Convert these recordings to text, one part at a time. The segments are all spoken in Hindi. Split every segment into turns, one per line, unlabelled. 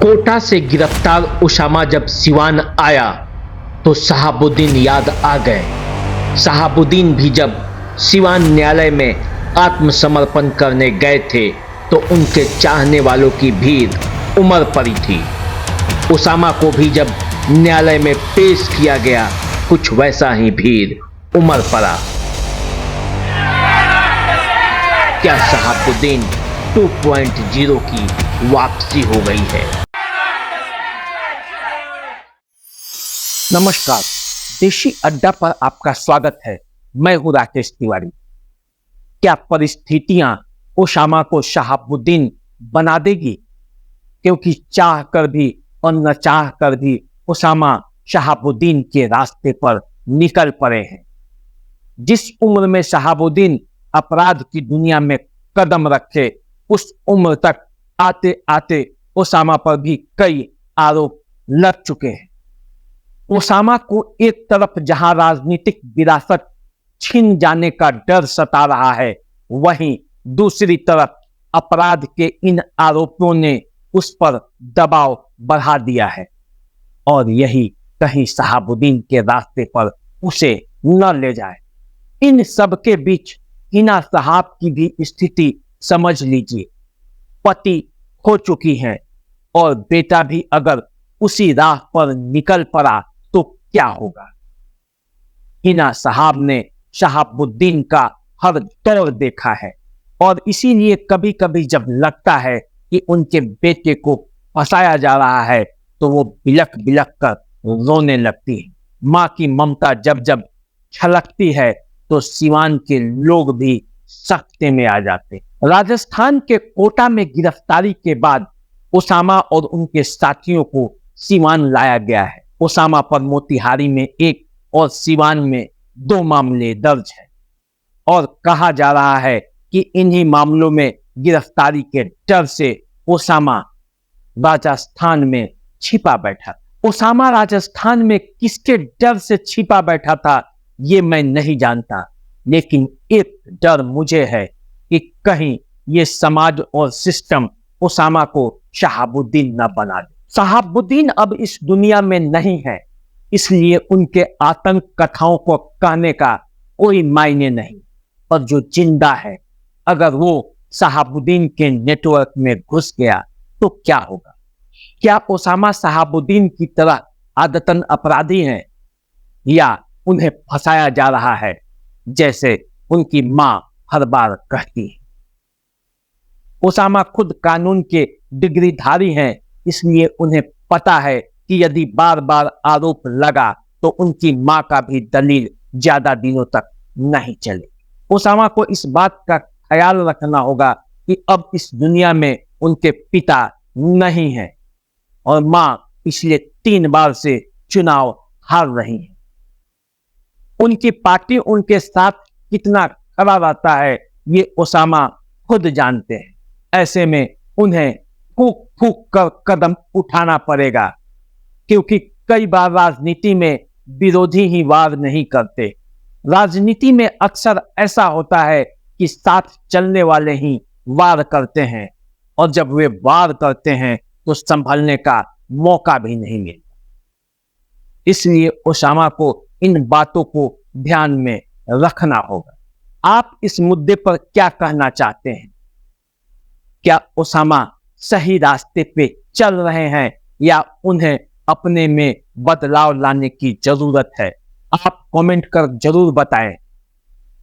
कोटा से गिरफ्तार उसामा जब सिवान आया तो शहाबुद्दीन याद आ गए। शहाबुद्दीन भी जब सिवान न्यायालय में आत्मसमर्पण करने गए थे तो उनके चाहने वालों की भीड़ उमड़ पड़ी थी। उसामा को भी जब न्यायालय में पेश किया गया कुछ वैसा ही भीड़ उमड़ पड़ा। क्या शहाबुद्दीन 2.0 की वापसी हो गई है? नमस्कार, देशी अड्डा पर आपका स्वागत है। मैं हूं राकेश तिवारी। क्या परिस्थितियां उसामा को शहाबुद्दीन बना देगी? क्योंकि चाह कर भी और न चाह कर भी उसामा शहाबुद्दीन के रास्ते पर निकल पड़े हैं। जिस उम्र में शहाबुद्दीन अपराध की दुनिया में कदम रखे उस उम्र तक आते आते उसामा पर भी कई आरोप लग चुके हैं। उसामा को एक तरफ जहां राजनीतिक विरासत छिन जाने का डर सता रहा है, वहीं दूसरी तरफ अपराध के इन आरोपों ने उस पर दबाव बढ़ा दिया है और यही कहीं शहाबुद्दीन के रास्ते पर उसे न ले जाए। इन सब के बीच हिना साहब की भी स्थिति समझ लीजिए। पति खो चुकी हैं और बेटा भी अगर उसी राह पर निकल पड़ा तो क्या होगा? हिना साहब ने शहाबुद्दीन का हर दौर देखा है और इसीलिए कभी कभी जब लगता है कि उनके बेटे को फंसाया जा रहा है तो वो बिलख बिलख कर रोने लगती है। माँ की ममता जब जब छलकती है तो सिवान के लोग भी सख्ते में आ जाते। राजस्थान के कोटा में गिरफ्तारी के बाद उसामा और उनके साथियों को सिवान लाया गया है। उसामा पर मोतिहारी में 1 और सिवान में 2 मामले दर्ज हैं और कहा जा रहा है कि इन्हीं मामलों में गिरफ्तारी के डर से उसामा राजस्थान में छिपा बैठा। उसामा राजस्थान में किसके डर से छिपा बैठा था ये मैं नहीं जानता, लेकिन एक डर मुझे है कि कहीं ये समाज और सिस्टम उसामा को शहाबुद्दीन न बना दे। शहाबुद्दीन अब इस दुनिया में नहीं है, इसलिए उनके आतंक कथाओं को कहने का कोई मायने नहीं। और जो जिंदा है, अगर वो शहाबुद्दीन के नेटवर्क में घुस गया तो क्या होगा? क्या उसामा शहाबुद्दीन की तरह आदतन अपराधी हैं या उन्हें फंसाया जा रहा है जैसे उनकी मां हर बार कहती है? उसामा खुद कानून के डिग्रीधारी हैं, इसलिए उन्हें पता है कि यदि बार बार आरोप लगा तो उनकी मां का भी दलील ज्यादा दिनों तक नहीं चले। उसामा को इस बात का ख्याल रखना होगा कि अब इस दुनिया में उनके पिता नहीं हैं और मां पिछले 3 बार से चुनाव हार रही है। उनकी पार्टी उनके साथ कितना खड़ा रहता है ये उसामा खुद जानते हैं। ऐसे में उन्हें फूक फूक कर कदम उठाना पड़ेगा, क्योंकि कई बार राजनीति में विरोधी ही वार नहीं करते। राजनीति में अक्सर ऐसा होता है कि साथ चलने वाले ही वार करते हैं और जब वे वार करते हैं तो संभलने का मौका भी नहीं मिलता। इसलिए उसामा को इन बातों को ध्यान में रखना होगा। आप इस मुद्दे पर क्या कहना चाहते हैं? क्या उसामा सही रास्ते पे चल रहे हैं या उन्हें अपने में बदलाव लाने की जरूरत है? आप कमेंट कर जरूर बताएं।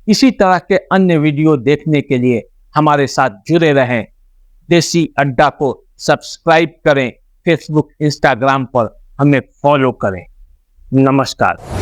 इसी तरह के अन्य वीडियो देखने के लिए हमारे साथ जुड़े रहें। देशी अड्डा को सब्सक्राइब करें, फेसबुक इंस्टाग्राम पर हमें फॉलो करें। नमस्कार।